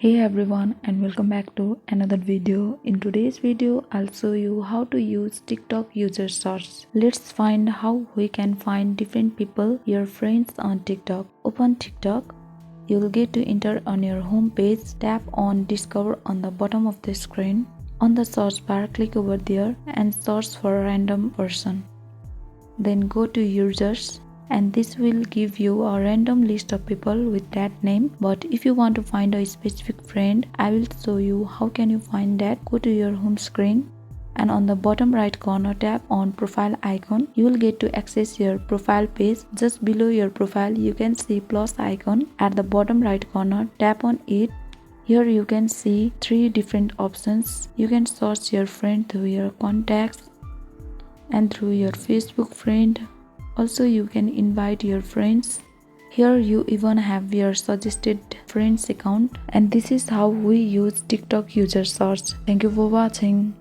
Hey everyone and welcome back to another video. In today's video, I'll show you how to use TikTok user search. Let's find how we can find different people, your friends on TikTok. Open TikTok. You'll get to enter on your home page. Tap on Discover on the bottom of the screen. On the search bar, click over there and search for a random person. Then go to users. And this will give you a random list of people with that name. But if you want to find a specific friend, I will show you how can you find that. Go to your home screen and on the bottom right corner tap on profile icon. You will get to access your profile page. Just below your profile you can see plus icon. At the bottom right corner tap on it. Here you can see three different options. You can search your friend through your contacts and through your Facebook friend. Also, you can invite your friends. Here you even have your suggested friends account. And this is how we use TikTok user search. Thank you for watching.